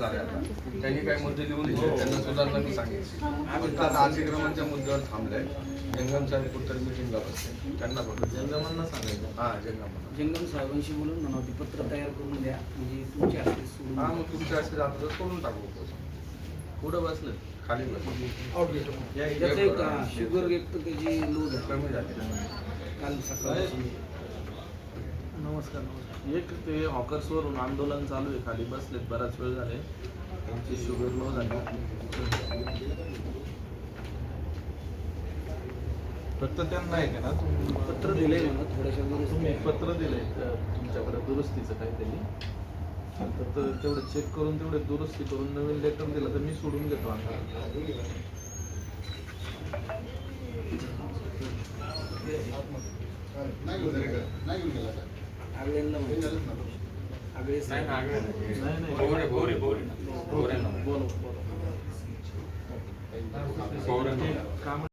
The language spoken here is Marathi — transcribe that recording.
झाले आता त्यांनी काही मुद्दे लिहून दिले, त्यांना सुधारणा मी सांगितली. फक्त आता अतिक्रमणच्या मुद्द्यावर थांबलंय. जंगम साहेब कुठतरी मिटिंगला बसले, त्यांना फक्त जंगमांना सांगायचं. हां जंगम साहेबांशी बोलून म्हणावं ते पत्र तयार करून द्या, म्हणजे तुमच्या हस्ते सोडून. हां मग तुमच्या असते जात तर सोडून टाकू. पुढं बसलं खाली बसले त्याचं एक शुगर एक त्याची लोड कमी झाली. काल सकाळी. नमस्कार. एक ते हॉकर्सवरून आंदोलन चालू आहे, खाली बसलेत बराच वेळ झाले, त्यांची शुगर लो झाली. फक्त त्यांना आहे का ना तुम्ही पत्र दिलंय म्हणा थोड्याशा तुम्ही पत्र दिलंय तुमच्याकडे दुरुस्तीचं काहीतरी, तर तेवढं चेक करून तेवढे दुरुस्ती करून नवीन लेटर दिलं तर मी सोडून घेतो. आता आगळ्यांना आगळे नाही बोल काम